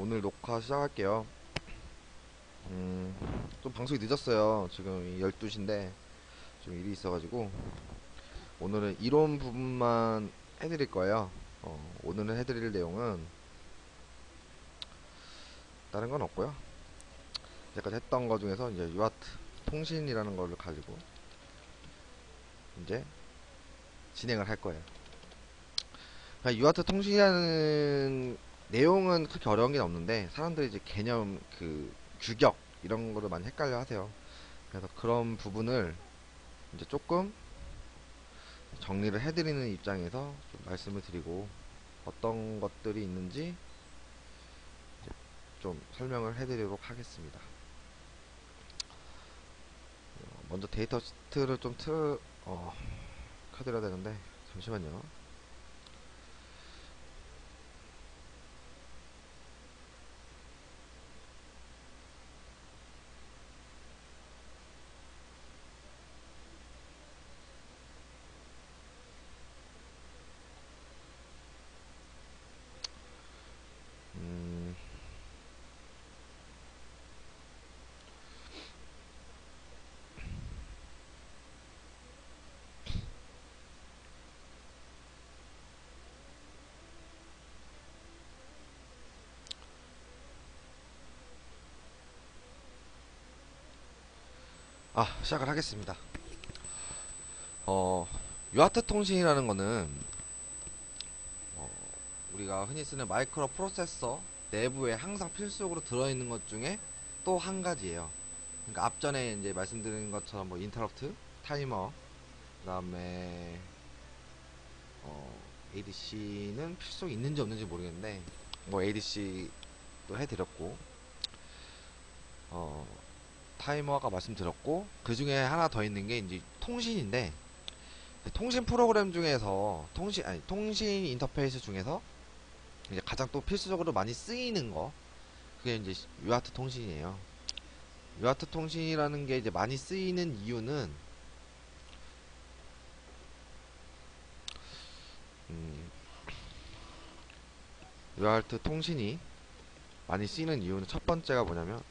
오늘 녹화 시작할게요. 좀 방송이 늦었어요. 지금 12시인데 좀 일이 있어가지고 오늘은 이론 부분만 해드릴 거예요. 오늘은 해드릴 내용은 다른 건 없고요. 이제까지 했던 거 중에서 이제 유아트 통신이라는 걸 가지고 이제 진행을 할 거예요. 그러니까 유아트 통신이라는 내용은 그렇게 어려운 게 없는데 사람들이 이제 개념 규격 이런 거를 많이 헷갈려 하세요. 그래서 그런 부분을 이제 조금 정리를 해드리는 입장에서 좀 말씀을 드리고 어떤 것들이 있는지 이제 좀 설명을 해드리도록 하겠습니다. 먼저 데이터 시트를 좀 켜드려야 되는데 잠시만요. 음, 시작을 하겠습니다. 유아트 통신이라는 거는 우리가 흔히 쓰는 마이크로 프로세서 내부에 항상 필수적으로 들어있는 것 중에 또 한 가지예요. 그러니까 앞전에 이제 말씀드린 것처럼 뭐 인터럽트, 타이머, 그다음에 ADC는 필수적으로 있는지 없는지 모르겠는데 뭐 ADC도 해드렸고 타이머가 말씀드렸고 그 중에 하나 더 있는 게 이제 통신인데 통신 프로그램 중에서 통신 인터페이스 중에서 이제 가장 또 필수적으로 많이 쓰이는 거 그게 이제 유아트 통신이에요. 유아트 통신이라는 게 이제 많이 쓰이는 이유는 음, 유아트 통신이 많이 쓰이는 이유는 첫 번째가 뭐냐면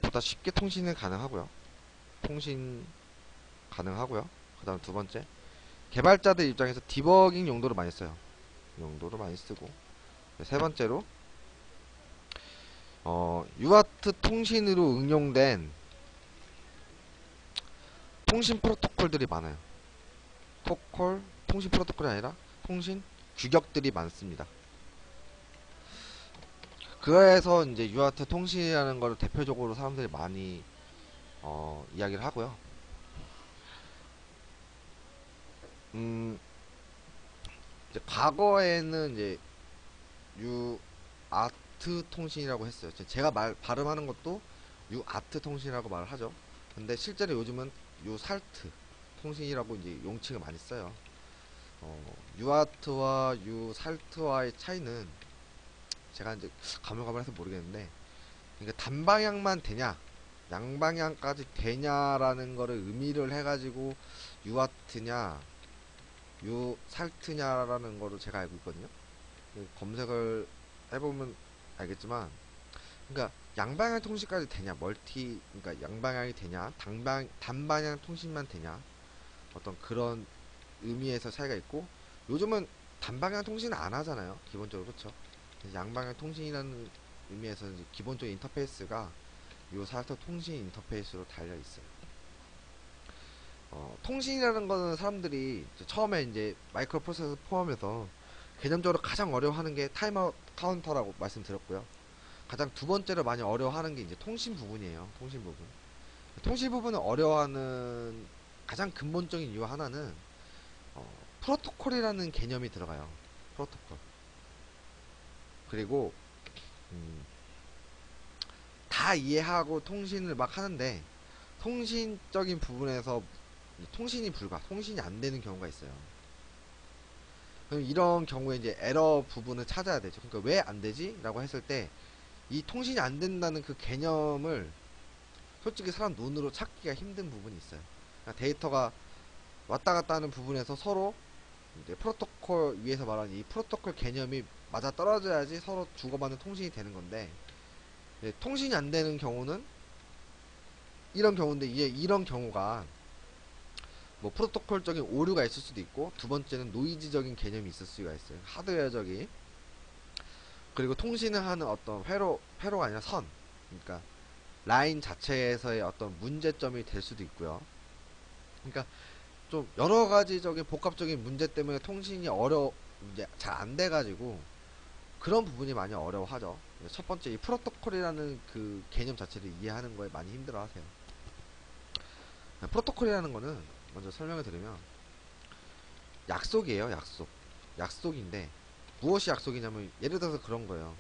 보다 쉽게 통신은 가능하고요. 통신 가능하고요. 그 다음 두 번째 개발자들 입장에서 디버깅 용도로 많이 써요. 용도로 많이 쓰고 세 번째로 유아트 통신으로 응용된 통신 프로토콜들이 많아요. 통신 프로토콜이 아니라 통신 규격들이 많습니다. 그래서 이제 유아트 통신이라는 걸 대표적으로 사람들이 많이 이야기를 하고요. 이제 과거에는 이제 유아트 통신이라고 했어요. 제가 발음하는 것도 유아트 통신이라고 말을 하죠. 근데 실제로 요즘은 유살트 통신이라고 이제 용칭을 많이 써요. 유아트와 유살트와의 차이는 제가 이제 가물가물해서 모르겠는데, 그러니까 단방향만 되냐, 양방향까지 되냐라는 거를 의미를 해가지고 유아트냐, 유살트냐라는 거를 제가 알고 있거든요. 검색을 해보면 알겠지만, 그러니까 양방향 통신까지 되냐, 그러니까 양방향이 되냐, 단방향 통신만 되냐, 어떤 그런 의미에서 차이가 있고, 요즘은 단방향 통신은 안 하잖아요. 기본적으로 그렇죠. 양방향 통신이라는 의미에서 이제 기본적인 인터페이스가 요 사이트 통신 인터페이스로 달려 있어요. 통신이라는 거는 사람들이 이제 처음에 이제 마이크로 프로세서 포함해서 개념적으로 가장 어려워하는 게 타이머 카운터라고 말씀드렸고요. 가장 두 번째로 많이 어려워하는 게 이제 통신 부분이에요. 통신 부분. 통신 부분을 어려워하는 가장 근본적인 이유 하나는 프로토콜이라는 개념이 들어가요. 프로토콜. 그리고 음, 다 이해하고 통신을 막 하는데 통신적인 부분에서 통신이 안 되는 경우가 있어요. 그럼 이런 경우에 이제 에러 부분을 찾아야 되죠. 그러니까 왜 안 되지? 라고 했을 때 이 통신이 안 된다는 그 개념을 솔직히 사람 눈으로 찾기가 힘든 부분이 있어요. 그러니까 데이터가 왔다 갔다 하는 부분에서 서로 이제 프로토콜 위에서 말하는 이 프로토콜 개념이 맞아 떨어져야지 서로 주고받는 통신이 되는 건데, 통신이 안 되는 경우는 이런 경우인데, 이제 이런 경우가 뭐 프로토콜적인 오류가 있을 수도 있고, 두 번째는 노이즈적인 개념이 있을 수가 있어요. 하드웨어적인. 그리고 통신을 하는 어떤 회로가 아니라 선, 그러니까 라인 자체에서의 어떤 문제점이 될 수도 있고요. 그러니까 좀 여러 가지적인 복합적인 문제 때문에 통신이 이제 잘 안 돼가지고 그런 부분이 많이 어려워하죠. 첫 번째 이 프로토콜이라는 그 개념 자체를 이해하는 거에 많이 힘들어하세요. 프로토콜이라는 거는 먼저 설명을 드리면 약속이에요. 약속인데 무엇이 약속이냐면 예를 들어서 그런 거예요.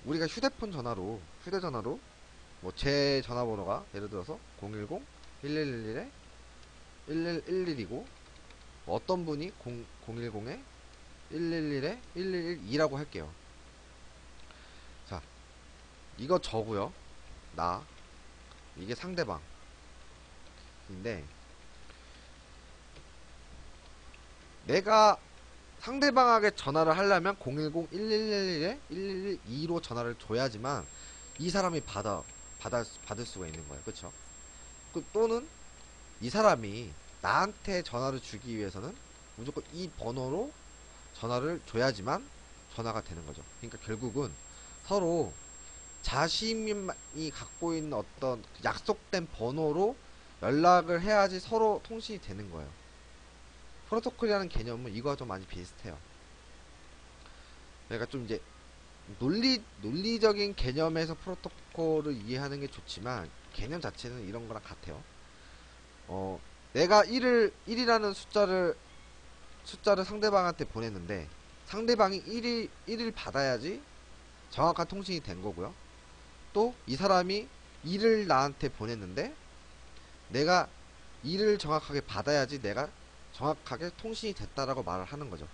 우리가 휴대전화로 뭐 제 전화번호가 예를 들어서 010 1111에 1111이고 어떤 분이 010에 111에 1112라고 할게요. 자, 이거 저고요. 나, 이게 상대방인데, 내가 상대방에게 전화를 하려면 010-1111에 1112로 전화를 줘야지만 이 사람이 받을 수가 있는 거예요. 그쵸? 또는 이 사람이 나한테 전화를 주기 위해서는 무조건 이 번호로 전화를 줘야지만 전화가 되는 거죠. 그러니까 결국은 서로 자신이 갖고 있는 어떤 약속된 번호로 연락을 해야지 서로 통신이 되는 거예요. 프로토콜이라는 개념은 이거와 좀 많이 비슷해요. 그러니까 좀 이제 논리적인 개념에서 프로토콜을 이해하는 게 좋지만 개념 자체는 이런 거랑 같아요. 내가 1이라는 숫자를 상대방한테 보냈는데 상대방이 1을 받아야지 정확한 통신이 된 거고요. 또 이 사람이 2를 나한테 보냈는데 내가 2를 정확하게 받아야지 내가 정확하게 통신이 됐다라고 말을 하는 거죠.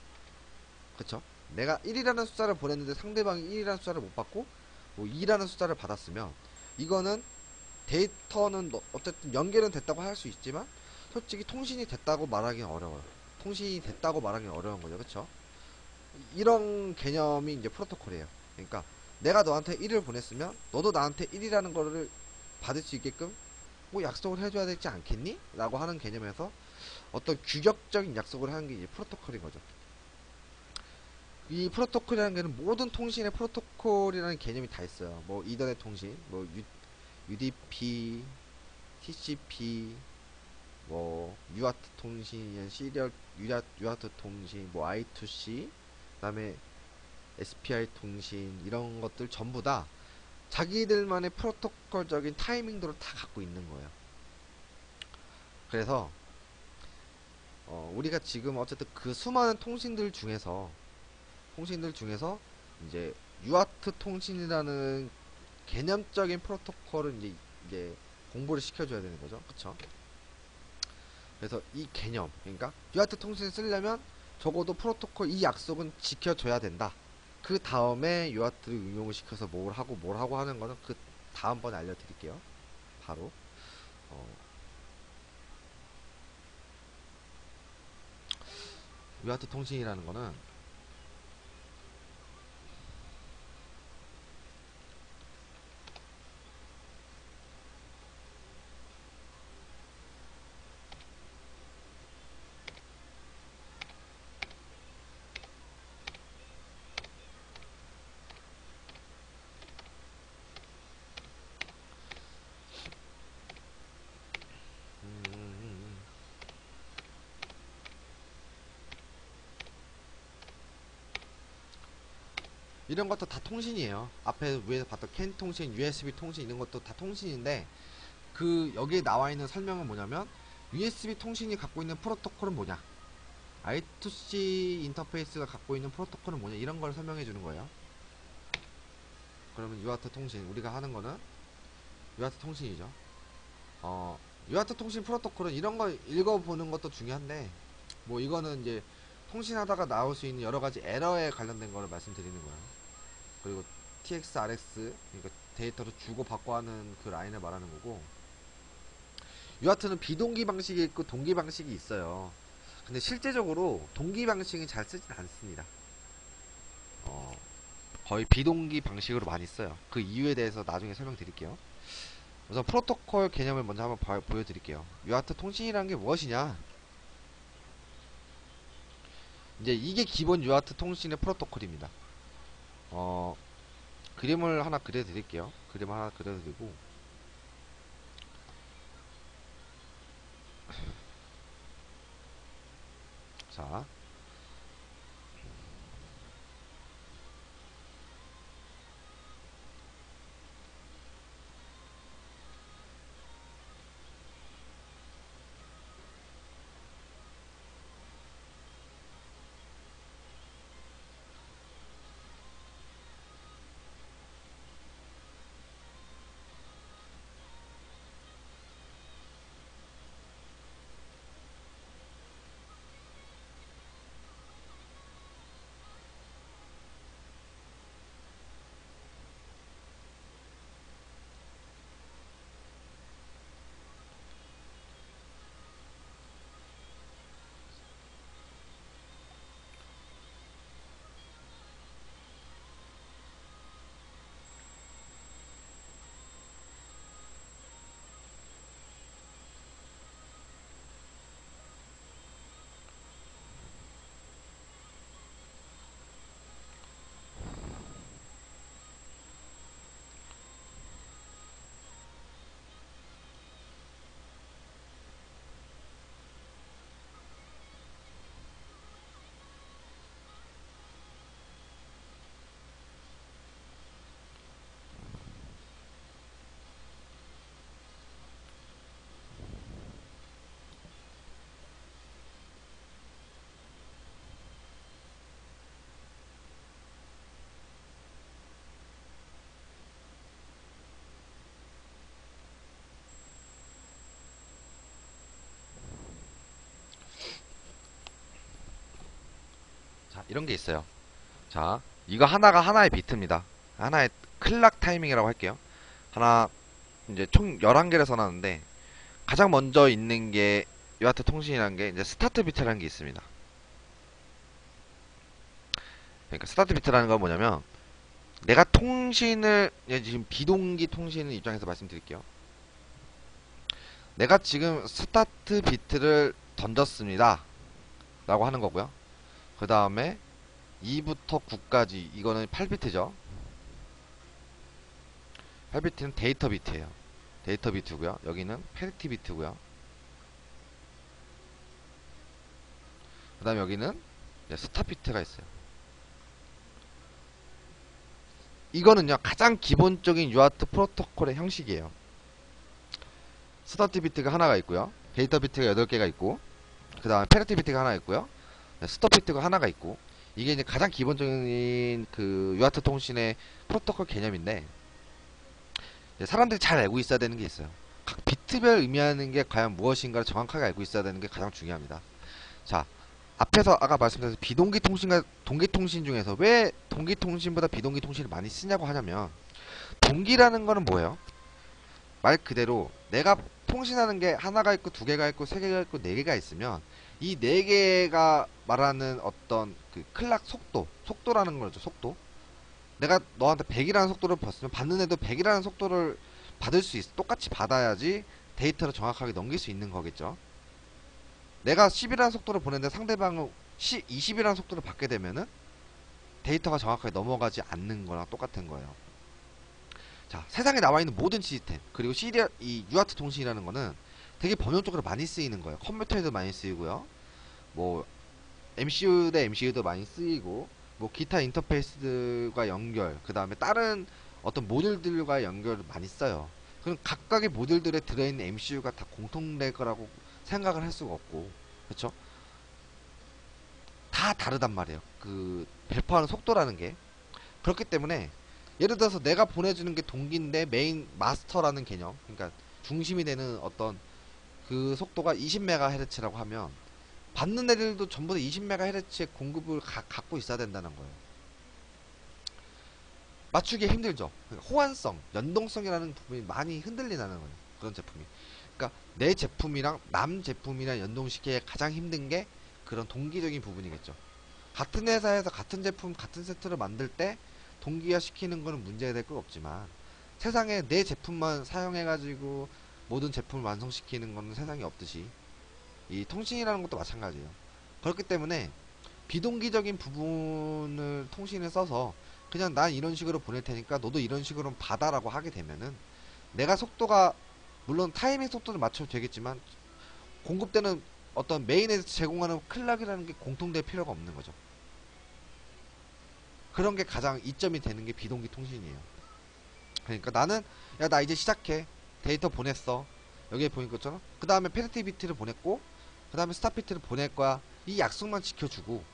그쵸? 내가 1이라는 숫자를 보냈는데 상대방이 1이라는 숫자를 못 받고 뭐 2라는 숫자를 받았으면 이거는 데이터는 어쨌든 연결은 됐다고 할 수 있지만 솔직히 통신이 됐다고 말하기는 어려워요. 통신이 됐다고 말하기는 어려운 거죠. 그쵸? 이런 개념이 이제 프로토콜이에요. 그러니까 내가 너한테 1을 보냈으면 너도 나한테 1이라는 거를 받을 수 있게끔 뭐 약속을 해줘야 되지 않겠니? 라고 하는 개념에서 어떤 규격적인 약속을 하는 게 이제 프로토콜인 거죠. 이 프로토콜이라는 게는 모든 통신의 프로토콜이라는 개념이 다 있어요. 뭐 이더넷 통신, 뭐 UDP, TCP, 뭐 UART 통신, 시리얼 UART 통신, 뭐 I2C, 그다음에 SPI 통신 이런 것들 전부 다 자기들만의 프로토콜적인 타이밍도를 다 갖고 있는 거예요. 그래서 우리가 지금 어쨌든 그 수많은 통신들 중에서 이제 UART 통신이라는 개념적인 프로토콜을 이제 공부를 시켜줘야 되는 거죠. 그쵸? 그래서 이 개념, 그러니까 UART 통신을 쓰려면 적어도 프로토콜 이 약속은 지켜줘야 된다. 그 다음에 UART를 응용을 시켜서 뭘 하고 하는 거는 그 다음번에 알려드릴게요. 바로 UART 통신이라는 거는 이런 것도 다 통신이에요. 앞에 위에서 봤던 캔 통신, USB 통신 이런 것도 다 통신인데 그 여기에 나와 있는 설명은 뭐냐면 USB 통신이 갖고 있는 프로토콜은 뭐냐, I2C 인터페이스가 갖고 있는 프로토콜은 뭐냐 이런 걸 설명해 주는 거예요. 그러면 UART 통신 우리가 하는 거는 UART 통신이죠. UART 통신 프로토콜은 이런 거 읽어보는 것도 중요한데 뭐 이거는 이제 통신하다가 나올 수 있는 여러 가지 에러에 관련된 거를 말씀드리는 거예요. 그리고 TX-RX 그러니까 데이터를 주고 받고 하는 그 라인을 말하는 거고, UART는 비동기 방식이 있고 동기 방식이 있어요. 근데 실제적으로 동기 방식은 잘 쓰진 않습니다. 거의 비동기 방식으로 많이 써요. 그 이유에 대해서 나중에 설명드릴게요. 우선 프로토콜 개념을 먼저 한번 보여드릴게요. 유아트 통신이라는 게 무엇이냐? 이제 이게 기본 유아트 통신의 프로토콜입니다. 어, 그림을 하나 그려드릴게요. 그림 하나 그려드리고, 자, 이런 게 있어요. 자, 이거 하나가 하나의 비트입니다. 하나의 클락 타이밍이라고 할게요. 하나, 이제 총 11개를 써놨는데, 가장 먼저 있는 게, 유아트 통신이라는 게, 이제 스타트 비트라는 게 있습니다. 그러니까 스타트 비트라는 건 뭐냐면, 내가 통신을, 지금 비동기 통신 입장에서 말씀드릴게요. 내가 지금 스타트 비트를 던졌습니다. 라고 하는 거고요. 그 다음에 2부터 9까지, 이거는 8비트죠. 8비트는 데이터 비트예요. 데이터 비트고요. 여기는 패리티 비트고요. 그 다음에 여기는 스탑 비트가 있어요. 이거는요, 가장 기본적인 유아트 프로토콜의 형식이에요. 스타트 비트가 하나가 있고요. 데이터 비트가 8개가 있고, 그 다음에 패리티 비트가 하나 있고요. 스톱 비트가 하나가 있고, 이게 이제 가장 기본적인 그 유아트 통신의 프로토콜 개념인데, 사람들이 잘 알고 있어야 되는 게 있어요. 각 비트별 의미하는 게 과연 무엇인가를 정확하게 알고 있어야 되는 게 가장 중요합니다. 자, 앞에서 아까 말씀드린 비동기 통신과 동기 통신 중에서 왜 동기 통신보다 비동기 통신을 많이 쓰냐고 하냐면, 동기라는 거는 뭐예요? 말 그대로 내가 통신하는 게 하나가 있고 두 개가 있고 세 개가 있고 네 개가 있으면 이 네 개가 말하는 어떤 그 클락 속도라는 거죠. 속도. 내가 너한테 100이라는 속도를 받으면 받는 애도 100이라는 속도를 받을 수 똑같이 받아야지 데이터를 정확하게 넘길 수 있는 거겠죠. 내가 10이라는 속도를 보내는데 상대방은 20이라는 속도를 받게 되면은 데이터가 정확하게 넘어가지 않는 거랑 똑같은 거예요. 자, 세상에 나와 있는 모든 시스템, 그리고 이 유아트 통신이라는 거는 되게 번역적으로 많이 쓰이는 거예요. 컴퓨터에도 많이 쓰이고요. 뭐 MCU 대 MCU도 많이 쓰이고, 뭐 기타 인터페이스들과 연결, 그 다음에 다른 어떤 모듈들과 연결을 많이 써요. 그럼 각각의 모듈들에 들어있는 MCU가 다 공통될 거라고 생각을 할 수가 없고, 그렇죠? 다 다르단 말이에요. 그 배포하는 속도라는 게. 그렇기 때문에 예를 들어서 내가 보내주는 게 동기인데 메인 마스터라는 개념, 그러니까 중심이 되는 어떤 그 속도가 20MHz라고 하면 받는 애들도 전부 다 20MHz의 공급을 갖고 있어야 된다는 거예요. 맞추기 힘들죠. 그러니까 호환성, 연동성이라는 부분이 많이 흔들리는 거예요. 그런 제품이. 그러니까 내 제품이랑 남 제품이랑 연동시키기에 가장 힘든 게 그런 동기적인 부분이겠죠. 같은 회사에서 같은 제품, 같은 세트를 만들 때 동기화 시키는 거는 문제가 될 건 없지만 세상에 내 제품만 사용해가지고 모든 제품을 완성시키는 거는 세상에 없듯이 이 통신이라는 것도 마찬가지예요. 그렇기 때문에 비동기적인 부분을 통신에 써서 그냥 난 이런 식으로 보낼 테니까 너도 이런 식으로 받아라고 하게 되면은 내가 속도가 물론 타이밍 속도를 맞춰도 되겠지만 공급되는 어떤 메인에서 제공하는 클락이라는 게 공통될 필요가 없는 거죠. 그런 게 가장 이점이 되는 게 비동기 통신이에요. 그러니까 나는 야 나 이제 시작해 데이터 보냈어 여기에 보인 것처럼 그 다음에 페널티 비트를 보냈고 그 다음에 스탑 비트를 보낼 거야 이 약속만 지켜주고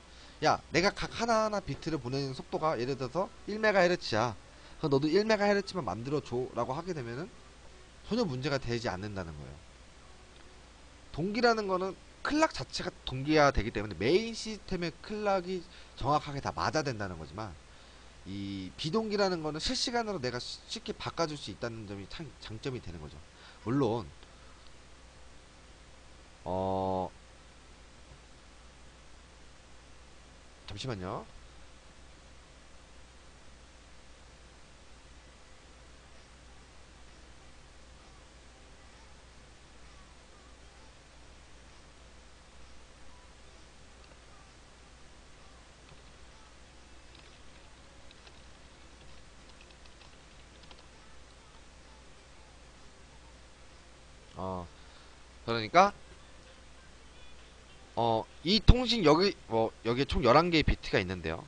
야 내가 각 하나하나 비트를 보내는 속도가 예를 들어서 1MHz야 그럼 너도 1MHz만 만들어줘 라고 하게 되면은 전혀 문제가 되지 않는다는 거예요. 동기라는 거는 클락 자체가 동기화 되기 때문에 메인 시스템의 클락이 정확하게 다 맞아야 된다는 거지만 이 비동기라는 거는 실시간으로 내가 쉽게 바꿔줄 수 있다는 점이 장점이 되는 거죠. 물론 어 잠시만요. 그러니까 이 통신 여기에 총 11개의 비트가 있는데요.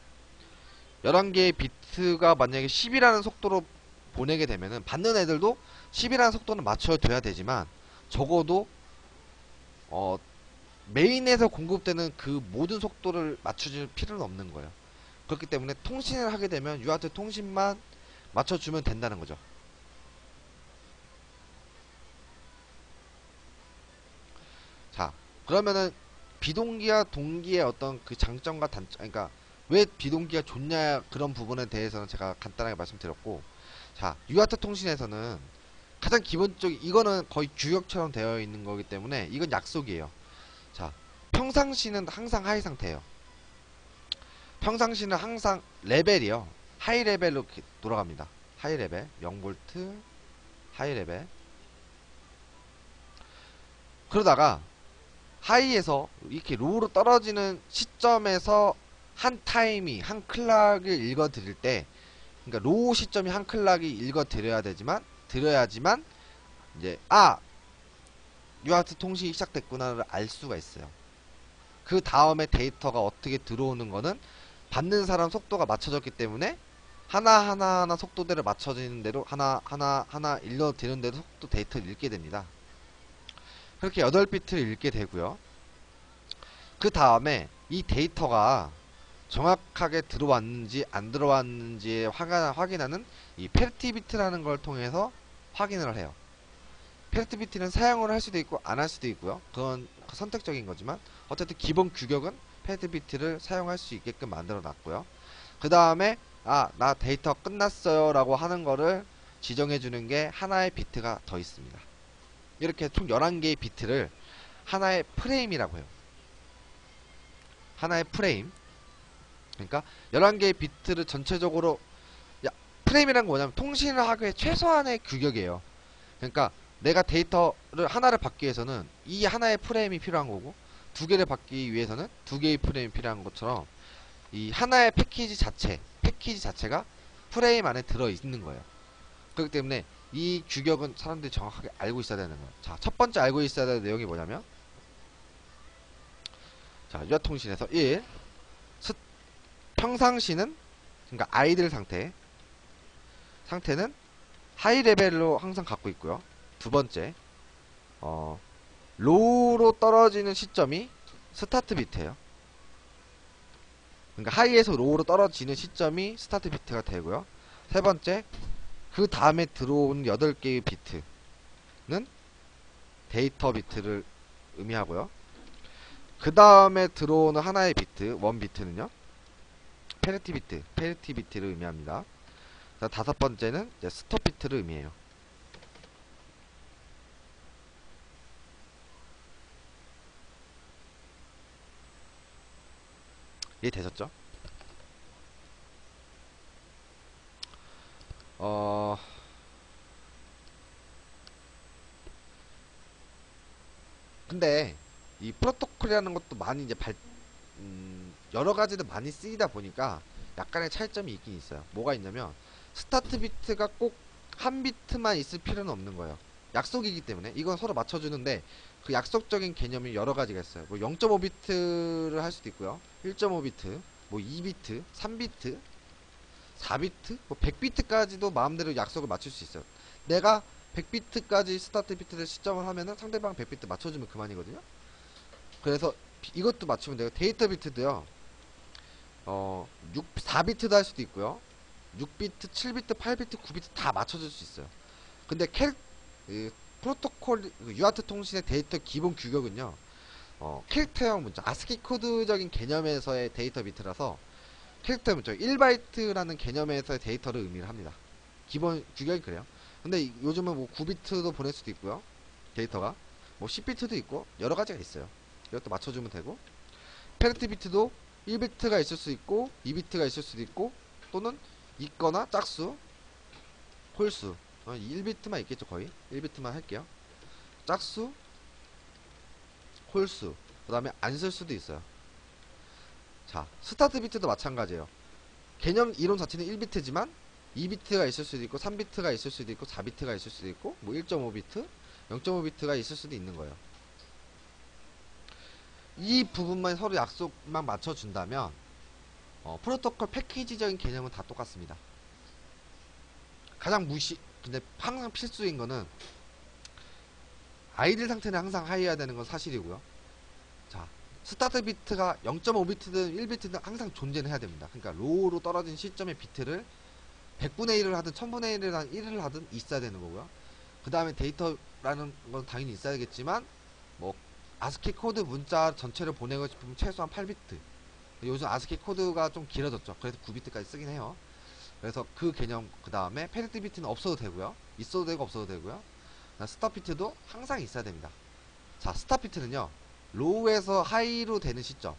11개의 비트가 만약에 10이라는 속도로 보내게 되면은 받는 애들도 10이라는 속도는 맞춰줘야 되지만 적어도 어 메인에서 공급되는 그 모든 속도를 맞춰줄 필요는 없는 거예요. 그렇기 때문에 통신을 하게 되면 유아트 통신만 맞춰주면 된다는 거죠. 자, 그러면은 비동기와 동기의 어떤 그 장점과 단점, 그러니까 왜 비동기가 좋냐 그런 부분에 대해서는 제가 간단하게 말씀드렸고, 자, 유아트 통신에서는 가장 기본적인 이거는 거의 규격처럼 되어 있는 거기 때문에 이건 약속이에요. 자, 평상시는 항상 하이 상태예요. 평상시는 항상 레벨이요. 하이 레벨로 돌아갑니다. 하이 레벨 0V 하이 레벨 그러다가 하이에서 이렇게 로우로 떨어지는 시점에서 한 타임이 한 클락을 읽어 드릴 때 그러니까 로우 시점이 한 클락이 읽어 드려야 되지만 드려야지만 이제 유아트 통신이 시작됐구나를 알 수가 있어요. 그 다음에 데이터가 어떻게 들어오는 거는 받는 사람 속도가 맞춰졌기 때문에 하나 속도대로 맞춰지는 대로 하나 읽어 드리는 대로 속도 데이터를 읽게 됩니다. 그렇게 8비트를 읽게 되고요. 그 다음에 이 데이터가 정확하게 들어왔는지 안 들어왔는지 확인하는 이 페르티 비트라는 걸 통해서 확인을 해요. 페르티 비트는 사용을 할 수도 있고 안 할 수도 있고요. 그건 선택적인 거지만 어쨌든 기본 규격은 페르티 비트를 사용할 수 있게끔 만들어 놨고요. 그 다음에 나 데이터 끝났어요 라고 하는 거를 지정해 주는 게 하나의 비트가 더 있습니다. 이렇게 총 11개의 비트를 하나의 프레임이라고 해요. 하나의 프레임. 그러니까 11개의 비트를 전체적으로 프레임이란 건 뭐냐면 통신을 하기 위해 최소한의 규격이에요. 그러니까 내가 데이터를 하나를 받기 위해서는 이 하나의 프레임이 필요한 거고 두 개를 받기 위해서는 두 개의 프레임이 필요한 것처럼 이 하나의 패키지 자체가 프레임 안에 들어있는 거예요. 그렇기 때문에 이 규격은 사람들이 정확하게 알고 있어야 되는 거예요. 자, 첫 번째 알고 있어야 되는 내용이 뭐냐면 자, 유아통신에서 1. 평상시는 그러니까 아이들 상태는 하이 레벨로 항상 갖고 있고요. 두 번째 로우로 떨어지는 시점이 스타트 비트예요. 그러니까 하이에서 로우로 떨어지는 시점이 스타트 비트가 되고요. 세 번째, 그 다음에 들어오는 8개의 비트는 데이터 비트를 의미하고요. 그 다음에 들어오는 하나의 비트, 원 비트는요, 페르티 비트를 의미합니다. 자, 다섯 번째는 이제 스톱 비트를 의미해요. 이해되셨죠? 어 근데 이 프로토콜이라는 것도 많이 이제 여러 가지도 많이 쓰이다 보니까 약간의 차이점이 있긴 있어요. 뭐가 있냐면 스타트 비트가 꼭 한 비트만 있을 필요는 없는 거예요. 약속이기 때문에 이건 서로 맞춰주는데 그 약속적인 개념이 여러 가지가 있어요. 뭐 0.5비트를 할 수도 있고요. 1.5비트, 뭐 2비트, 3비트, 4비트, 뭐 100비트까지도 마음대로 약속을 맞출 수 있어요. 내가 100비트까지 스타트 비트를 시점을 하면은 상대방 100비트 맞춰주면 그만이거든요. 그래서 이것도 맞추면 돼요. 데이터 비트도요. 4비트도 할 수도 있고요. 6비트, 7비트, 8비트, 9비트 다 맞춰줄 수 있어요. 근데 그 프로토콜, 유아트 통신의 데이터 기본 규격은요. 캐릭터형 문자, 아스키 코드적인 개념에서의 데이터 비트라서 캐릭터 문자 1바이트라는 개념에서의 데이터를 의미를 합니다. 기본 규격이 그래요. 근데 요즘은 뭐 9비트도 보낼 수도 있고요. 데이터가 뭐 10비트도 있고 여러 가지가 있어요. 이것도 맞춰주면 되고 페리티 비트도 1비트가 있을 수 있고 2비트가 있을 수도 있고 또는 있거나 짝수, 홀수 1비트만 있겠죠. 거의 1비트만 할게요. 짝수, 홀수 그 다음에 안 쓸 수도 있어요. 자, 스타트 비트도 마찬가지예요. 개념 이론 자체는 1비트지만 2비트가 있을 수도 있고 3비트가 있을 수도 있고 4비트가 있을 수도 있고 뭐 1.5비트, 0.5비트가 있을 수도 있는 거예요. 이 부분만 서로 약속만 맞춰준다면 프로토콜 패키지적인 개념은 다 똑같습니다. 가장 근데 항상 필수인 거는 아이들 상태는 항상 하이해야 되는 건 사실이고요. 자, 스타트 비트가 0.5비트든 1비트든 항상 존재는 해야 됩니다. 그러니까 로우로 떨어진 시점의 비트를 100분의 1을 하든 1000분의 1을 하든 있어야 되는 거고요. 그 다음에 데이터라는 건 당연히 있어야겠지만 뭐 아스키 코드 문자 전체를 보내고 싶으면 최소한 8비트. 요즘 아스키 코드가 좀 길어졌죠. 그래서 9비트까지 쓰긴 해요. 그래서 그 개념 그 다음에 페리티 비트는 없어도 되고요. 있어도 되고 없어도 되고요. 스탑 비트도 항상 있어야 됩니다. 자, 스탑 비트는요. 로우에서 하이로 되는 시점.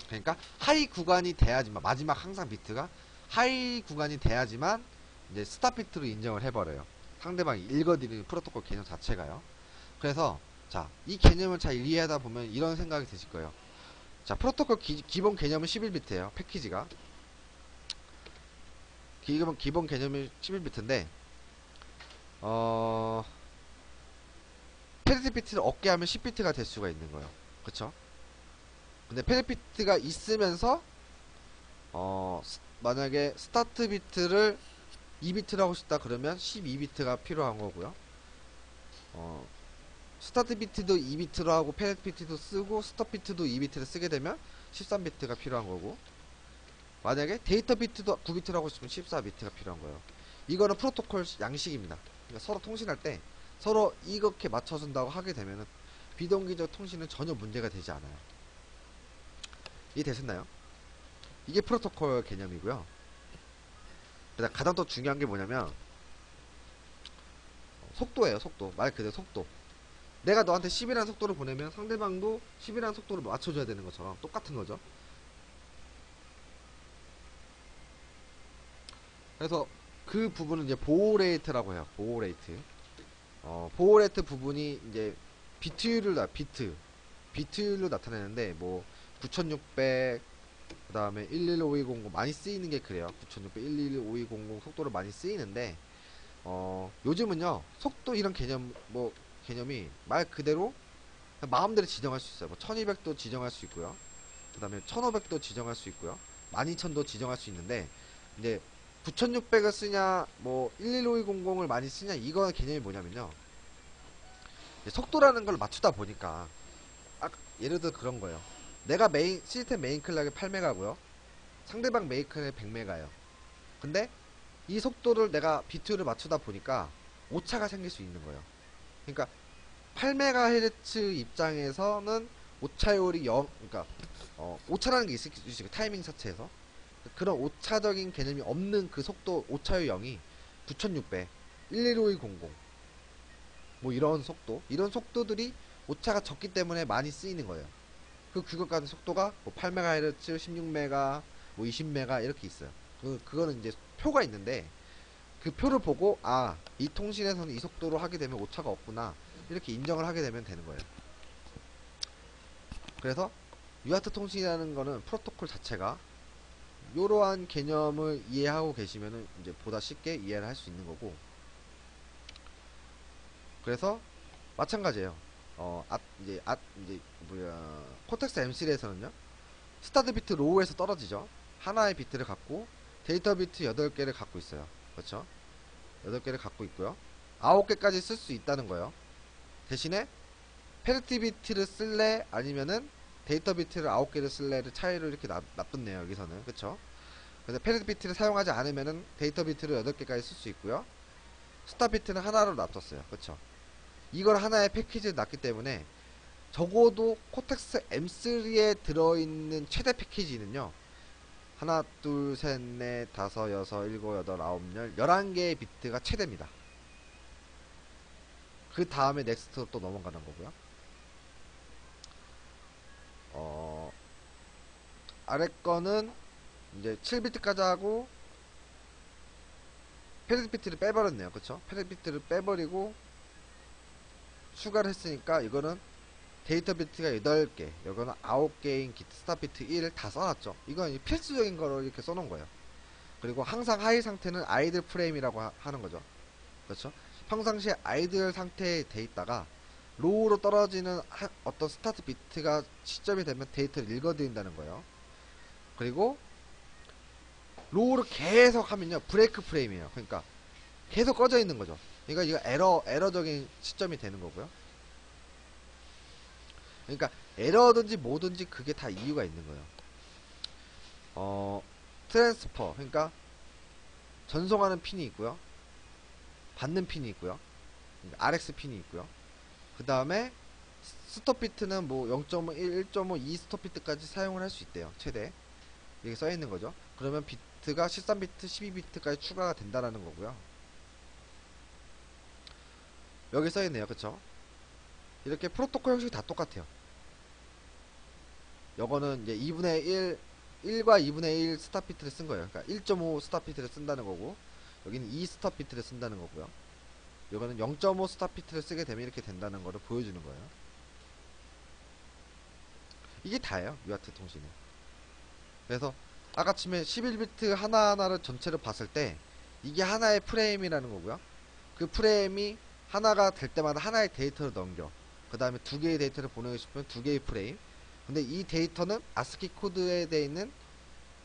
그러니까 하이 구간이 돼야지만 마지막 항상 비트가 하이 구간이 돼야지만 이제 스탑 비트로 인정을 해버려요. 상대방이 읽어드리는 프로토콜 개념 자체가요. 그래서 자, 이 개념을 잘 이해하다 보면 이런 생각이 드실 거예요. 자, 프로토콜 기본 개념은 11비트예요. 패키지가 기본 개념이 11비트인데 어 페리티 비트를 얻게 하면 10비트가 될 수가 있는 거예요. 그쵸? 근데 페리티 비트가 있으면서 만약에 스타트 비트를 2비트를 하고 싶다 그러면 12비트가 필요한 거고요. 어, 스타트 비트도 2비트로 하고 페리티 비트도 쓰고 스톱 비트도 2비트를 쓰게 되면 13비트가 필요한 거고 만약에 데이터 비트도 9비트를 하고 싶으면 14비트가 필요한 거예요. 이거는 프로토콜 양식입니다. 그러니까 서로 통신할 때 서로 이렇게 맞춰준다고 하게 되면은 비동기적 통신은 전혀 문제가 되지 않아요. 이해되셨나요? 이게 프로토콜 개념이고요. 그다음 가장 더 중요한 게 뭐냐면 속도예요. 속도. 말 그대로 속도. 내가 너한테 10이라는 속도를 보내면 상대방도 10이라는 속도를 맞춰줘야 되는 것처럼 똑같은 거죠. 그래서 그 부분은 이제 보호 레이트라고 해요. 보호 레이트. 보호 레이트 부분이 이제 비트율로 나타내는데 뭐 9600, 그 다음에 115200 많이 쓰이는 게 그래요. 9600, 115200 속도를 많이 쓰이는데 요즘은요 속도 이런 개념이 말 그대로 마음대로 지정할 수 있어요. 뭐 1200도 지정할 수 있고요. 그 다음에 1500도 지정할 수 있고요. 12000도 지정할 수 있는데 이제 9600을 쓰냐 뭐 115200을 많이 쓰냐 이거 개념이 뭐냐면요. 속도라는 걸 맞추다 보니까 예를 들어 그런 거예요. 내가 시스템 메인 클락이 8메가고요. 상대방 메인 클락이 100메가예요. 근데 이 속도를 내가 비트를 맞추다 보니까 오차가 생길 수 있는 거예요. 그러니까 8MHz 입장에서는 오차율이 0, 그러니까 오차라는 게 있을 수 있어요. 타이밍 자체에서 그런 오차적인 개념이 없는 그 속도 오차율 0이 9600, 115200 뭐 이런 속도들이 오차가 적기 때문에 많이 쓰이는 거예요. 그 규격까지 속도가 뭐 8MHz, 16메가, 뭐 20메가 이렇게 있어요. 그거는 이제 표가 있는데 그 표를 보고 아, 이 통신에서는 이 속도로 하게 되면 오차가 없구나 이렇게 인정을 하게 되면 되는 거예요. 그래서 유아트 통신이라는 거는 프로토콜 자체가 이러한 개념을 이해하고 계시면은 이제 보다 쉽게 이해를 할 수 있는 거고, 그래서 마찬가지예요. 이제 뭐야, 코텍스 M3에서는요 스타트 비트 로우에서 떨어지죠. 하나의 비트를 갖고 데이터 비트 8개를 갖고 있어요. 그렇죠? 8개를 갖고 있고요. 9개까지 쓸 수 있다는 거예요. 대신에 페리티 비트를 쓸래 아니면은 데이터 비트를 9개를 쓸래를 차이를 이렇게 놔뒀네요. 여기서는. 그쵸? 그래서 페리티 비트를 사용하지 않으면은 데이터 비트를 8개까지 쓸 수 있고요. 스타 비트는 하나로 놔뒀어요. 그쵸? 이걸 하나의 패키지를 놨기 때문에 적어도 코텍스 M3에 들어있는 최대 패키지는요, 하나, 둘, 셋, 넷, 다섯, 여섯, 일곱, 여덟, 아홉, 열, 11개의 비트가 최대입니다. 그 다음에 넥스트로 또 넘어가는 거고요. 아래 거는 이제 7비트까지 하고 페리티 비트를 빼버렸네요. 그쵸? 페리티 비트를 빼버리고 추가를 했으니까 이거는 데이터 비트가 8개, 이거는 9개인 기트 스타 비트 1을 다 써놨죠. 이건 필수적인 거로 이렇게 써놓은 거예요. 그리고 항상 하이 상태는 아이들 프레임이라고 하는 거죠. 그렇죠? 평상시에 아이들 상태에 돼 있다가 로우로 떨어지는 어떤 스타트 비트가 시점이 되면 데이터를 읽어드린다는 거예요. 그리고 로우를 계속 하면요 브레이크 프레임이에요. 그러니까 계속 꺼져 있는 거죠. 그러니까 이거 에러적인 시점이 되는 거고요. 그러니까 에러든지 뭐든지 그게 다 이유가 있는 거예요. 트랜스퍼, 그러니까 전송하는 핀이 있고요, 받는 핀이 있고요, 그러니까 RX 핀이 있고요. 그 다음에 스톱 비트는 뭐 0.1, 1.5, 2 스톱 비트까지 사용을 할 수 있대요. 최대 이게 써 있는 거죠. 그러면 비트가 13비트, 12비트까지 추가가 된다라는 거고요. 여기 써 있네요. 그쵸? 이렇게 프로토콜 형식이 다 똑같아요. 요거는 이제 2분의 1과 2분의 1 스탑 비트를 쓴 거예요. 그러니까 1.5 스탑 비트를 쓴다는 거고, 여기는 2 스탑 비트를 쓴다는 거고요. 요거는 0.5 스탑 비트를 쓰게 되면 이렇게 된다는 거를 보여주는 거예요. 이게 다예요. 유아트 통신은. 그래서 아까쯤에 11비트 하나하나를 전체를 봤을 때 이게 하나의 프레임이라는 거고요. 그 프레임이 하나가 될 때마다 하나의 데이터를 넘겨. 그 다음에 두 개의 데이터를 보내고 싶으면 두 개의 프레임. 근데 이 데이터는 아스키 코드에 되어 있는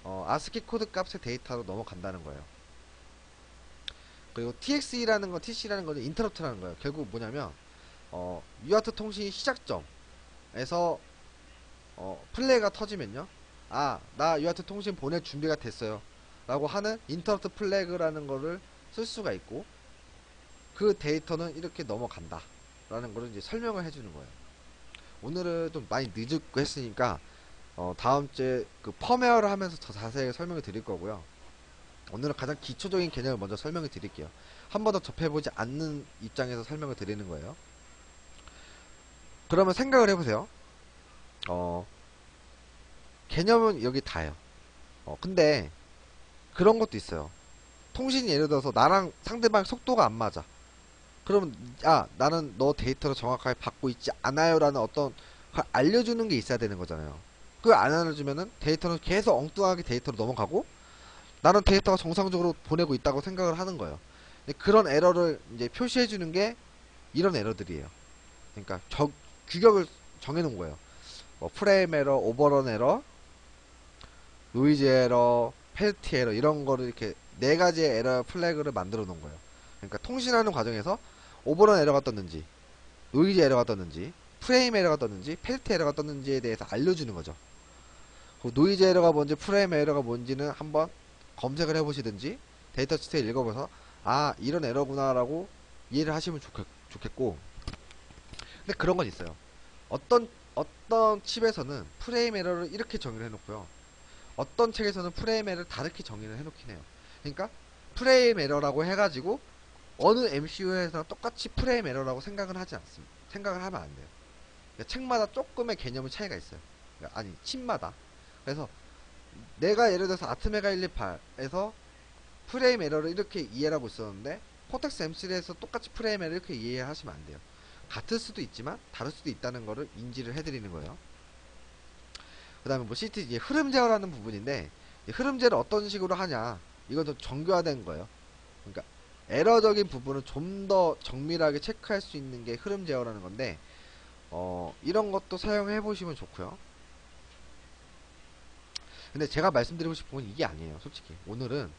아스키 코드 값의 데이터로 넘어간다는 거예요. 그리고 TXE라는 건, TC라는 건 인터럽트라는 거예요. 결국 뭐냐면 유아트 통신 시작점에서 플레이가 터지면요, 아, 나 유아트 통신 보낼 준비가 됐어요 라고 하는 인터럽트 플래그라는 거를 쓸 수가 있고, 그 데이터는 이렇게 넘어간다 라는 거를 이제 설명을 해주는 거예요. 오늘은 좀 많이 늦고 했으니까 다음주에 그 펌웨어를 하면서 더 자세하게 설명을 드릴 거고요. 오늘은 가장 기초적인 개념을 먼저 설명을 드릴게요. 한 번도 접해보지 않는 입장에서 설명을 드리는 거예요. 그러면 생각을 해보세요. 개념은 여기 다예요. 근데 그런 것도 있어요. 통신이 예를 들어서 나랑 상대방 속도가 안 맞아. 그러면 나는 너 데이터를 정확하게 받고 있지 않아요 라는 어떤 걸 알려주는 게 있어야 되는 거잖아요. 그걸 안 알려주면은 데이터는 계속 엉뚱하게 데이터로 넘어가고 나는 데이터가 정상적으로 보내고 있다고 생각을 하는 거예요. 근데 그런 에러를 이제 표시해 주는 게 이런 에러들이에요. 그러니까 규격을 정해 놓은 거예요. 뭐 프레임 에러, 오버런 에러, 노이즈 에러, 펠티 에러, 이런 거를 이렇게 네 가지의 에러 플래그를 만들어 놓은 거예요. 그러니까 통신하는 과정에서 오버런 에러가 떴는지, 노이즈 에러가 떴는지, 프레임 에러가 떴는지, 펠티 에러가 떴는지에 대해서 알려주는 거죠. 그 노이즈 에러가 뭔지, 프레임 에러가 뭔지는 한번 검색을 해보시든지 데이터 시트에 읽어봐서 이런 에러구나 라고 이해를 하시면 좋겠고, 근데 그런 건 있어요. 어떤 칩에서는 프레임 에러를 이렇게 정의를 해놓고요, 어떤 책에서는 프레임 에러를 다르게 정의를 해놓긴 해요. 그러니까 프레임 에러라고 해가지고 어느 MCU에서는 똑같이 프레임 에러라고 생각을 하지 않습니다. 생각을 하면 안 돼요. 그러니까 책마다 조금의 개념의 차이가 있어요. 아니 칩마다. 그래서 내가 예를 들어서 아트메가 128에서 프레임 에러를 이렇게 이해를 하고 있었는데 코텍스 M3에서 똑같이 프레임 에러를 이렇게 이해하시면 안 돼요. 같을 수도 있지만 다를 수도 있다는 거를 인지를 해드리는 거예요. 그 다음에 뭐 CT 이제 흐름 제어라는 부분인데, 흐름 제어를 어떤 식으로 하냐, 이건 좀 정교화된 거예요. 그러니까 에러적인 부분은 좀 더 정밀하게 체크할 수 있는 게 흐름 제어라는 건데, 이런 것도 사용해 보시면 좋고요. 근데 제가 말씀드리고 싶은 건 이게 아니에요. 솔직히 오늘은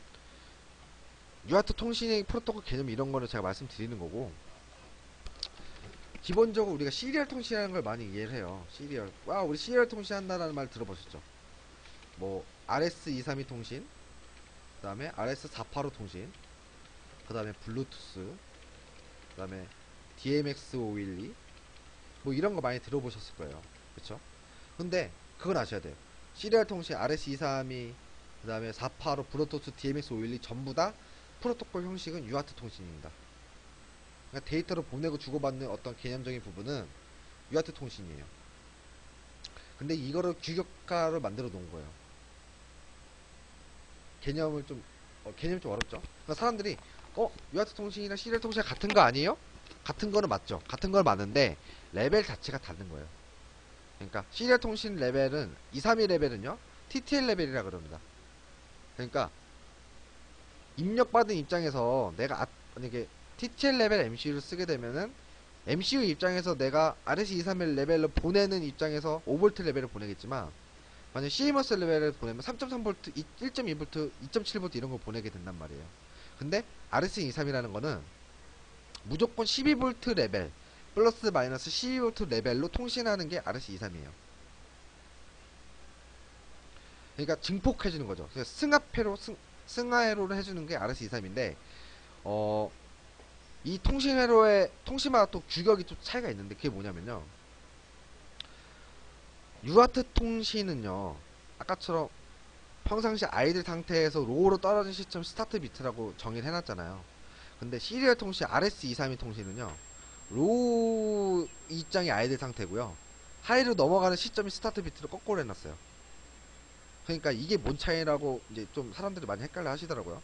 UART 통신의 프로토콜 개념 이런 거를 제가 말씀드리는 거고, 기본적으로 우리가 시리얼 통신이라는 걸 많이 이해를 해요. 시리얼. 와, 우리 시리얼 통신 한다라는 말 들어보셨죠? 뭐 RS232 통신, 그 다음에 RS485 통신, 그 다음에 블루투스, 그 다음에 DMX512, 뭐 이런 거 많이 들어보셨을 거예요. 그쵸? 근데 그건 아셔야 돼요. 시리얼 통신 RS232, 그 다음에 485, 블루투스, DMX512 전부 다 프로토콜 형식은 UART 통신입니다. 그러니까 데이터를 보내고 주고받는 어떤 개념적인 부분은 UART 통신이에요. 근데 이거를 규격화를 만들어 놓은 거예요. 개념을 좀 개념이 좀 어렵죠. 그러니까 사람들이 UART 통신이랑 시리얼 통신 같은 거 아니에요? 같은 거는 맞죠. 같은 건 맞는데 레벨 자체가 다른 거예요. 그러니까 시리얼 통신 레벨은 232 레벨은요 TTL 레벨이라 그럽니다. 그러니까 입력받은 입장에서 내가 만약에 TTL 레벨 MCU를 쓰게 되면은 MCU 입장에서 내가 RS231 레벨로 보내는 입장에서 5V 레벨을 보내겠지만, 만약 CMOS 레벨을 보내면 3.3V, 1.2V, 2.7V 이런 걸 보내게 된단 말이에요. 근데 RS232라는 거는 무조건 12V 레벨 플러스 마이너스 12V 레벨로 통신하는 게 RS232예요. 그러니까 증폭해주는 거죠. 승하회로를 해주는 게 RS232인데, 이 통신회로의 통신마다 또 규격이 좀 차이가 있는데, 그게 뭐냐면요, UART 통신은요 아까처럼 평상시 아이들 상태에서 로우로 떨어진 시점 스타트 비트라고 정의를 해놨잖아요. 근데 시리얼 통신 RS232 통신은요 로우 입장이 아이들 상태고요, 하이로 넘어가는 시점이 스타트 비트로 거꾸로 해놨어요. 그러니까 이게 뭔 차이라고 이제 좀 사람들이 많이 헷갈려 하시더라고요.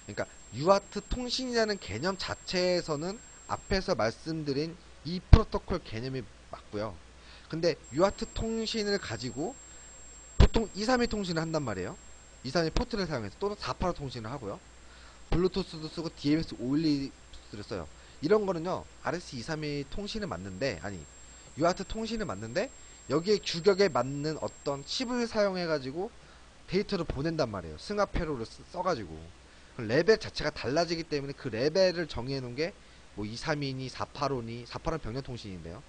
그러니까 UART 통신이라는 개념 자체에서는 앞에서 말씀드린 이 프로토콜 개념이 맞고요. 근데 UART 통신을 가지고 보통 232 통신을 한단 말이에요. 232 포트를 사용해서, 또는 485 통신을 하고요. 블루투스도 쓰고 DMX512를 써요. 이런 거는요 RS232 통신은 맞는데, 아니 UART 통신은 맞는데 여기에 규격에 맞는 어떤 칩을 사용해 가지고 데이터를 보낸단 말이에요. 승합회로를 써가지고. 레벨 자체가 달라지기 때문에 그 레벨을 정해 놓은 게 뭐 232니 485니, 485는 병렬 통신인데요,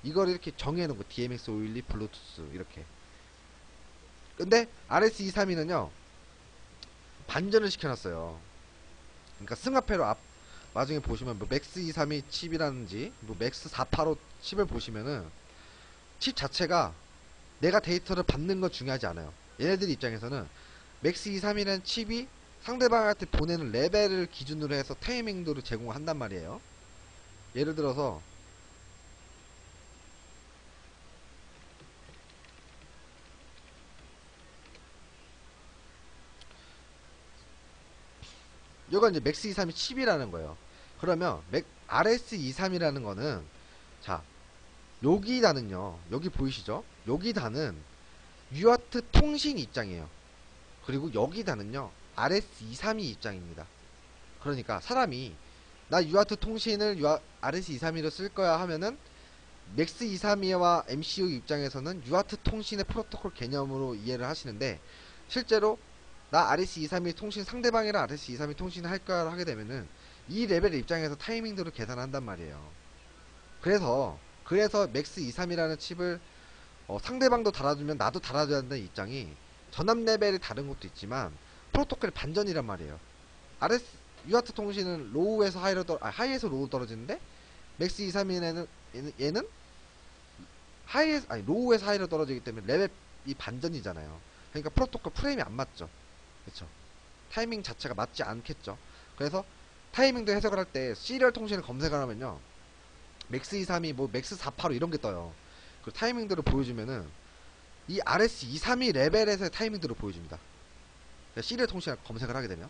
이걸 이렇게 정해 놓은 거. DMX512 블루투스 이렇게. 근데 RS232는요 반전을 시켜놨어요. 그러니까 승합회로 나중에 보시면 뭐 맥스 232 칩이라든지 뭐 맥스 485 칩을 보시면은 칩 자체가 내가 데이터를 받는 건 중요하지 않아요. 얘네들 입장에서는 맥스 232라는 칩이 상대방한테 보내는 레벨을 기준으로 해서 타이밍도를 제공한단 말이에요. 예를 들어서 이건 이제 맥스 232 칩이라는 거예요. 그러면 RS232라는 거는, 자, 여기 단은요, 여기 보이시죠? 여기 단은 UART 통신 입장이에요. 그리고 여기 단은요 RS232 입장입니다. 그러니까 사람이 나 UART 통신을 RS232로 쓸 거야 하면은 맥스 232와 MCU 입장에서는 UART 통신의 프로토콜 개념으로 이해를 하시는데, 실제로 나 RS232 통신, 상대방이랑 RS232 통신을 할 거야 하게 되면은 이 레벨 입장에서 타이밍도를 계산한단 말이에요. 그래서 맥스 232라는 칩을 상대방도 달아주면 나도 달아줘야 한다는 입장이, 전압 레벨이 다른 것도 있지만 프로토콜이 반전이란 말이에요. UART 통신은 로우에서 하이에서 로우 떨어지는데, 맥스 232에는 얘는 로우에서 하이로 떨어지기 때문에 레벨이 반전이잖아요. 그러니까 프로토콜 프레임이 안 맞죠. 그쵸? 타이밍 자체가 맞지 않겠죠. 그래서 타이밍도 해석을 할 때 시리얼 통신을 검색을 하면요 맥스 232, 뭐 맥스 485 이런 게 떠요. 그 타이밍들을 보여주면은 이 RS232 레벨에서의 타이밍들을 보여줍니다. 그러니까 시리얼 통신을 검색을 하게 되면.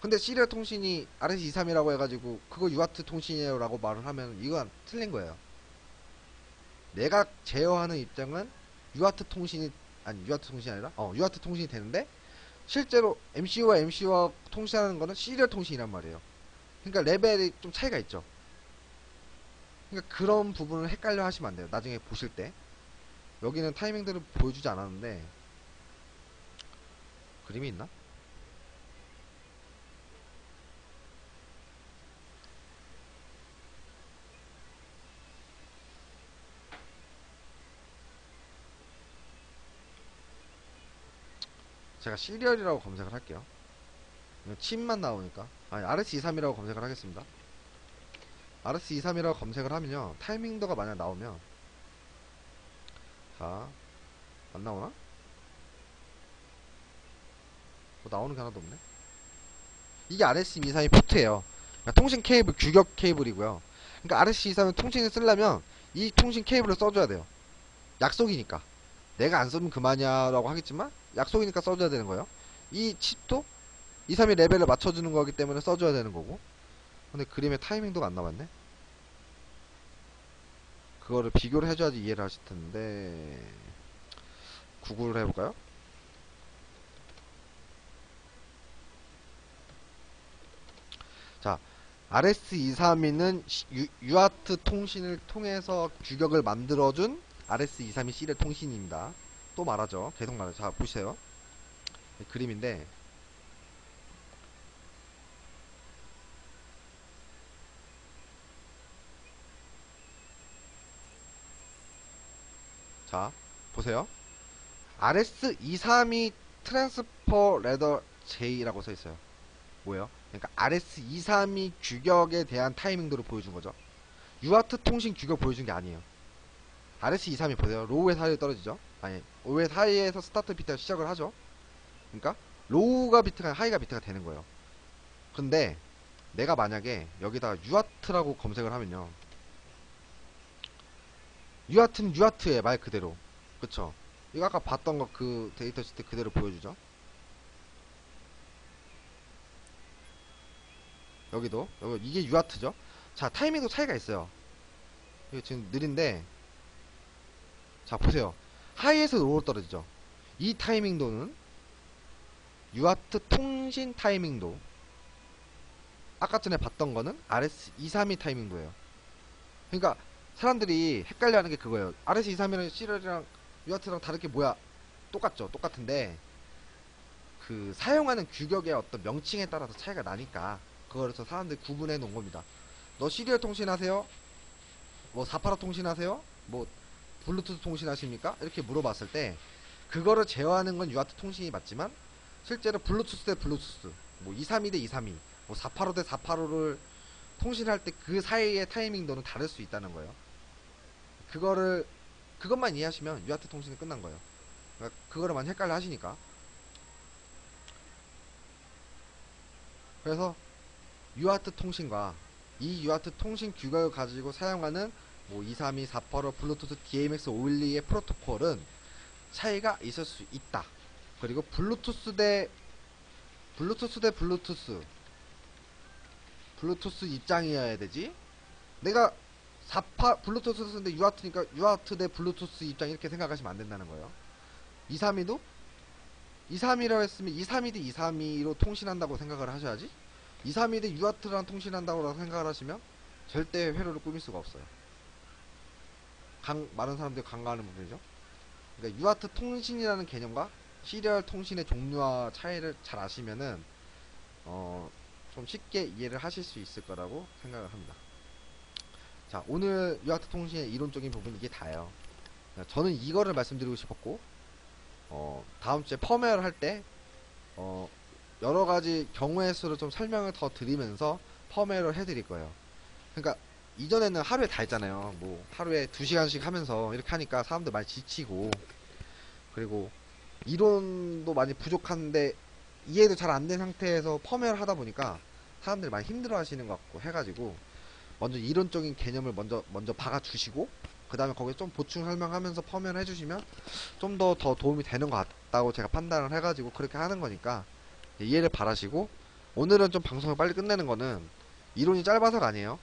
근데 시리얼 통신이 RS232라고 해가지고 그거 유아트 통신이에요 라고 말을 하면 이건 틀린 거예요. 내가 제어하는 입장은 유아트 통신이 아니 유아트 통신이 아니라 유아트 통신이 되는데 실제로 MCU와 통신하는 거는 시리얼 통신이란 말이에요. 그러니까 레벨이 좀 차이가 있죠. 그러니까 그런 부분을 헷갈려 하시면 안 돼요. 나중에 보실 때. 여기는 타이밍들을 보여주지 않았는데 그림이 있나? 제가 시리얼이라고 검색을 할게요. 칩만 나오니까. 아니 RS23이라고 검색을 하겠습니다. RS23이라고 검색을 하면요 타이밍도가 만약 나오면 자 안나오나? 뭐 나오는 게 하나도 없네. 이게 RS23이 포트예요. 그러니까 통신 케이블 규격 케이블이고요. 그러니까 RS23은 통신을 쓰려면 이 통신 케이블을 써줘야 돼요. 약속이니까. 내가 안 쓰면 그만이야 라고 하겠지만 약속이니까 써줘야 되는 거예요. 이 칩도 232 레벨을 맞춰주는 거기 때문에 써줘야 되는 거고. 근데 그림의 타이밍도가 안 나왔네. 그거를 비교를 해줘야지 이해를 하실 텐데 구글을 해볼까요? 자, RS232는 유아트 통신을 통해서 규격을 만들어준 RS232 시리얼 통신입니다. 또 말하죠. 계속 말하죠. 자, 보세요. 그림인데 자, 보세요. RS232 트랜스퍼 레더 J라고 써있어요. 뭐예요? 그러니까 RS232 규격에 대한 타이밍도를 보여준 거죠. 유아트 통신 규격 보여준 게 아니에요. RS232 보세요. 로우의 사이에 떨어지죠. 아니, 로우의 사이에서 스타트 비트가 시작을 하죠. 그러니까 로우가 비트가 하이가 비트가 되는 거예요. 근데 내가 만약에 여기다가 유아트라고 검색을 하면요. 유아트는 유아트의 말 그대로. 그쵸? 이거 아까 봤던 거 그 데이터 시트 그대로 보여주죠. 여기도 이게 유아트죠. 자, 타이밍도 차이가 있어요. 이거 지금 느린데 자 보세요. 하이에서 로우로 떨어지죠. 이 타이밍도는 유아트 통신 타이밍도. 아까 전에 봤던 거는 RS232 타이밍도예요. 그러니까 사람들이 헷갈려하는 게 그거예요. RS232랑 시리얼이랑 유아트랑 다를 게 뭐야? 똑같죠. 똑같은데 그 사용하는 규격의 어떤 명칭에 따라서 차이가 나니까 그거를 사람들이 구분해 놓은 겁니다. 너 시리얼 통신하세요? 뭐 485 통신하세요? 뭐 블루투스 통신하십니까? 이렇게 물어봤을 때 그거를 제어하는 건 유아트 통신이 맞지만 실제로 블루투스 대 블루투스 뭐 232 대 232, 뭐 485 대 485를 통신할 때 그 사이의 타이밍도는 다를 수 있다는 거예요. 그것만 이해하시면 유아트 통신이 끝난 거예요. 그러니까 그거를 많이 헷갈려 하시니까. 그래서 유아트 통신과 이 유아트 통신 규격을 가지고 사용하는 뭐 232, 485, 블루투스 DMX 512의 프로토콜은 차이가 있을 수 있다. 그리고 블루투스 대 블루투스 입장이어야 되지. 내가 블루투스 쓰는데 유아트니까 유아트 대 블루투스 입장 이렇게 생각하시면 안 된다는 거예요. 232도 232라고 했으면 232 대 232로 통신한다고 생각을 하셔야지. 232 대 유아트랑 통신한다고 생각을 하시면 절대 회로를 꾸밀 수가 없어요. 많은 사람들이 간과하는 부분이죠. 그러니까 유아트 통신이라는 개념과 시리얼 통신의 종류와 차이를 잘 아시면은 좀 쉽게 이해를 하실 수 있을 거라고 생각을 합니다. 자, 오늘 유아트 통신의 이론적인 부분 이게 다예요. 저는 이거를 말씀드리고 싶었고 다음 주에 펌웨어를 할 때 여러 가지 경우의 수를 좀 설명을 더 드리면서 펌웨어를 해드릴 거예요. 그러니까 이전에는 하루에 다 했잖아요. 뭐 하루에 2시간씩 하면서 이렇게 하니까 사람들 많이 지치고 그리고 이론도 많이 부족한데 이해도 잘 안 된 상태에서 펌웨어를 하다 보니까 사람들이 많이 힘들어 하시는 것 같고 해가지고 먼저 이론적인 개념을 먼저 박아 주시고 그 그 다음에 거기에 좀 보충 설명하면서 펌웨어를 해주시면 좀 더 도움이 되는 것 같다고 제가 판단을 해가지고 그렇게 하는 거니까 이해를 바라시고, 오늘은 좀 방송을 빨리 끝내는 거는 이론이 짧아서가 아니에요.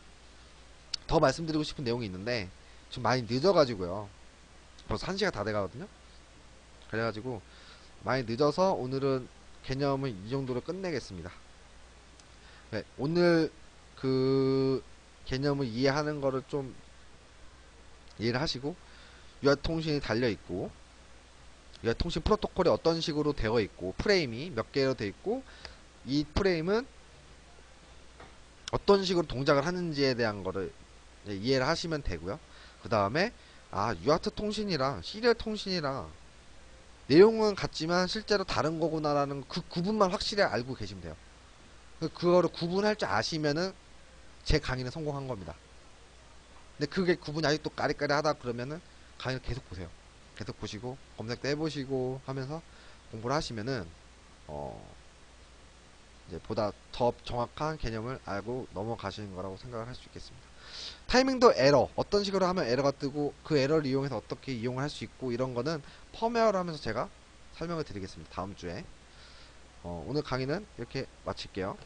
더 말씀드리고 싶은 내용이 있는데 좀 많이 늦어가지고요. 벌써 1시가 다 돼가거든요. 그래가지고 많이 늦어서 오늘은 개념을 이 정도로 끝내겠습니다. 네, 오늘 그 개념을 이해하는 거를 좀 이해를 하시고, 유아통신이 달려있고 유아통신 프로토콜이 어떤 식으로 되어 있고 프레임이 몇 개로 되어 있고 이 프레임은 어떤 식으로 동작을 하는지에 대한 거를 이해를 하시면 되고요. 그 다음에 유아트 통신이랑 시리얼 통신이랑 내용은 같지만 실제로 다른 거구나라는 그 구분만 확실히 알고 계시면 돼요. 그거를 구분할 줄 아시면은 제 강의는 성공한 겁니다. 근데 그게 구분이 아직도 까리까리 하다 그러면은 강의를 계속 보세요. 계속 보시고 검색도 해보시고 하면서 공부를 하시면은 이제 보다 더 정확한 개념을 알고 넘어가시는 거라고 생각을 할 수 있겠습니다. 타이밍도 에러, 어떤 식으로 하면 에러가 뜨고 그 에러를 이용해서 어떻게 이용을 할 수 있고 이런 거는 펌웨어를 하면서 제가 설명을 드리겠습니다. 다음 주에. 오늘 강의는 이렇게 마칠게요.